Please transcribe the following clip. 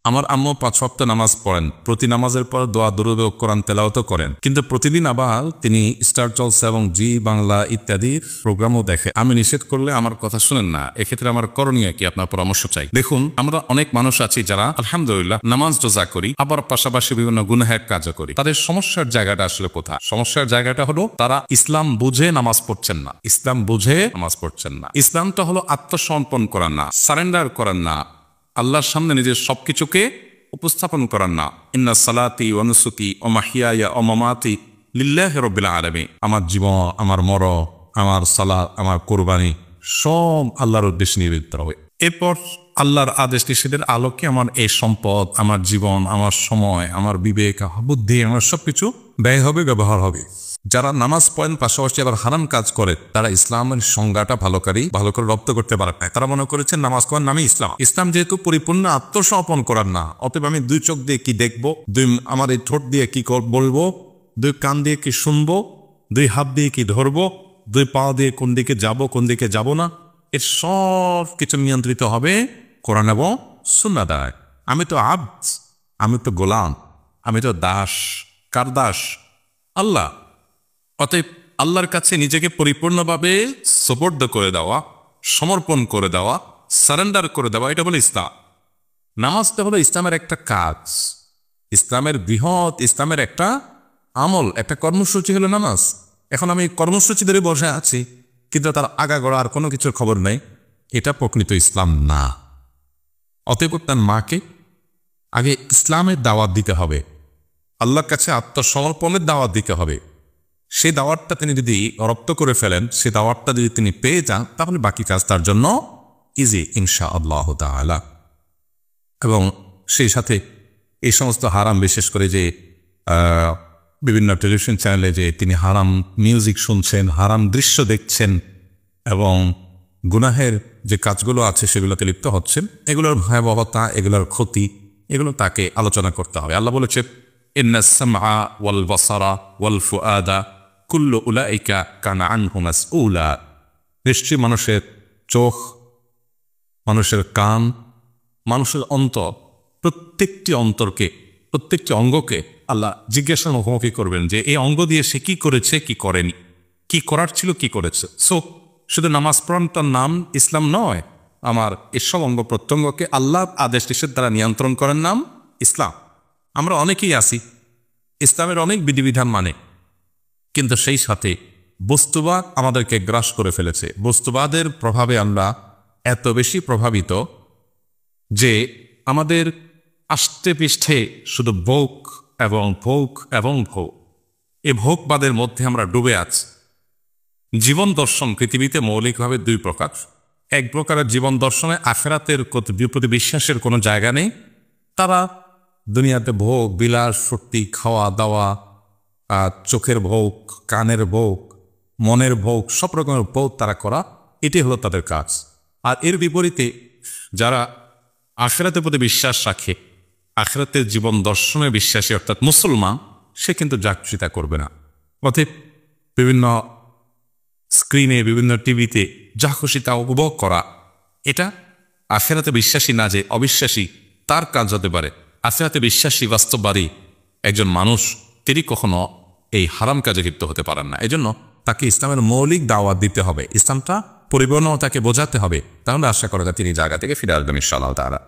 আমার আম্মু 5 ওয়াক্ত নামাজ পড়েন, প্রতি নামাজের পর দোয়া দুরূদ ও কোরআন তেলাওয়াত করেন, কিন্তু প্রতিদিন আবার তিনি স্টার জলসা এবং জি বাংলা ইত্যাদি প্রোগ্রামও দেখে। আমি নিষেধ করলে আমার কথা শুনেন না, এক্ষেত্রে আমার করণীয় কি? আপনার পরামর্শ চাই। দেখুন, আমরা অনেক মানুষ আছি যারা আলহামদুলিল্লাহ নামাজ রোজা করি, আবার পাশাপাশি বিভিন্ন গুনাহের কাজও করি। তাদের সমস্যার জায়গাটা আসলে কোথায়? সমস্যার জায়গাটা হলো তারা ইসলাম বুঝে নামাজ পড়ছেন না। ইসলাম বুঝে নামাজ পড়ছেন না। ইসলামটা হলো আত্মসমর্পণ করার না, সারেন্ডার করার না, আল্লাহর সামনে নিজের সবকিছুকে উপস্থাপন করার না। ইন্না সালাতি ওয়া নুসুকি ওয়া মাহইয়ায়া ওয়া মামাতি লিল্লাহি রাব্বিল আলামিন। আমার জীবন, আমার মরণ, আমার সালাত, আমার কুরবানি সব আল্লাহর উদ্দেশ্যে নিবেদিত হবে। এরপর আল্লাহর আদেশ নিষেধের আলোকে আমার এই সম্পদ, আমার জীবন, আমার সময়, আমার বিবেক, বুদ্ধি, আমার সবকিছু ব্যয় হবে, ব্যবহার হবে। যারা নামাজ পড়েন পাশাপাশি আবার হারাম কাজ করে, তারা ইসলামের সংজ্ঞাটা ভালো করে রপ্ত করতে পারে না। তারা মনে করেছেন নামাজ পড়ার নামই ইসলাম। ইসলাম যেহেতু পরিপূর্ণ আত্মসমর্পণ করার না, অতএব আমি 2 চোখ দিয়ে কি দেখবো, আমার এই ঠোঁট দিয়ে কি বলবো, 2 কান দিয়ে কি শুনবো, 2 হাত দিয়ে কি ধরবো, 2 পা দিয়ে কোন দিকে যাব কোন দিকে যাব না, এর সব কিছু নিয়ন্ত্রিত হবে কোরআন এবং সুন্নাহ দ্বারা। আমি তো আব্দ, আমি তো গোলাম, আমি তো দাস। কার দাস? আল্লাহ। অতএব আল্লাহর কাছে নিজেকে পরিপূর্ণভাবে সুপর্দ করে দেওয়া, সমর্পণ করে দেওয়া, সারেন্ডার করে দেওয়া, এটা বলে ইসলাম। নামাজটা হলো ইসলামের একটা কাজ, ইসলামের বৃহৎ, ইসলামের একটা আমল, একটা কর্মসূচি হলো নামাজ। এখন আমি কর্মসূচি ধরে বসে আছি, কিন্তু তার আগাগোড়া আর কোনো কিছুর খবর নেই, এটা প্রকৃত ইসলাম না। অতএব তার মাকে আগে ইসলামের দাওয়াত দিতে হবে, আল্লাহর কাছে আত্মসমর্পণের দাওয়াত দিতে হবে। সেই দাওয়াতটা তিনি যদি রপ্ত করে ফেলেন, সেই দাওয়াতটা যদি তিনি পেয়ে যান, তাহলে বাকি কাজ তার জন্য ইজি ইনশাআল্লাহ তাআলা। এবং সেই সাথে এই সমস্ত হারাম, বিশেষ করে যে বিভিন্ন টেলিভিশন চ্যানেলে যে তিনি হারাম মিউজিক শুনছেন, হারাম দৃশ্য দেখছেন এবং গুনাহের যে কাজগুলো আছে সেগুলোতে লিপ্ত হচ্ছেন, এগুলোর ভয়াবহতা, এগুলোর ক্ষতি, এগুলো তাকে আলোচনা করতে হবে। আল্লাহ বলেছে, ইন্নাস সামআ ওয়াল বাসারা ওয়াল ফুআদা কুল্লু উলাইকা কানা আনহু মাসউলা। নিশ্চয়ই মানুষের চোখ, মানুষের কান, মানুষের অন্তর, প্রত্যেকটি অন্তরকে, প্রত্যেকটি অঙ্গকে আল্লাহ জিজ্ঞাসার মুখোমুখি করবেন যে এই অঙ্গ দিয়ে সে কি করেছে, কি করেনি, কি করার ছিল, কি করেছে। সো শুধু নামাজ পড়ার নাম ইসলাম নয়, আমার এসব অঙ্গ প্রত্যঙ্গকে আল্লাহ আদেশ নিষেধ দ্বারা নিয়ন্ত্রণ করার নাম ইসলাম। আমরা অনেকেই আছি ইসলামের অনেক বিধিবিধান মানে, কিন্তু সেই সাথে বস্তুবাদ আমাদেরকে গ্রাস করে ফেলেছে। বস্তুবাদের প্রভাবে আমরা এত বেশি প্রভাবিত যে আমাদের আষ্টে পৃষ্ঠে শুধু ভোগ এবং ভোগ এবং ভোগ, এ ভোগবাদের মধ্যে আমরা ডুবে আছি। জীবন দর্শন পৃথিবীতে মৌলিকভাবে 2 প্রকার। এক প্রকারের জীবন দর্শনে আখিরাতের প্রতি বিশ্বাসের কোনো জায়গা নেই। তারা দুনিয়াতে ভোগ বিলাস, শক্তি, খাওয়া দাওয়া, চোখের ভোগ, কানের ভোগ, মনের ভোগ, সব রকমের ভোগ তারা করা, এটি হলো তাদের কাজ। আর এর বিপরীতে যারা আখিরাতের প্রতি বিশ্বাস রাখে, আখিরাতের জীবন দর্শনে বিশ্বাসী অর্থাৎ মুসলমান, সে কিন্তু যাকচিতা করবে না। অতএব বিভিন্ন স্ক্রিনে, বিভিন্ন টিভিতে যা খুশি তা উপভোগ করা, এটা আখিরাতে বিশ্বাসী না যে অবিশ্বাসী তার কাজ হতে পারে। আখিরাতে বিশ্বাসী বাস্তববাদী একজন মানুষ, তিনি কখনো এই হারাম কাজে লিপ্ত হতে পারেন না। এজন্য তাকে ইসলামের মৌলিক দাওয়াত দিতে হবে, ইসলামটা পরিপূর্ণ তাকে বোঝাতে হবে, তাহলে আশা করা যায় তিনি জায়গা থেকে ফিরে আসবেন ইনশাআল্লাহ তাআলা।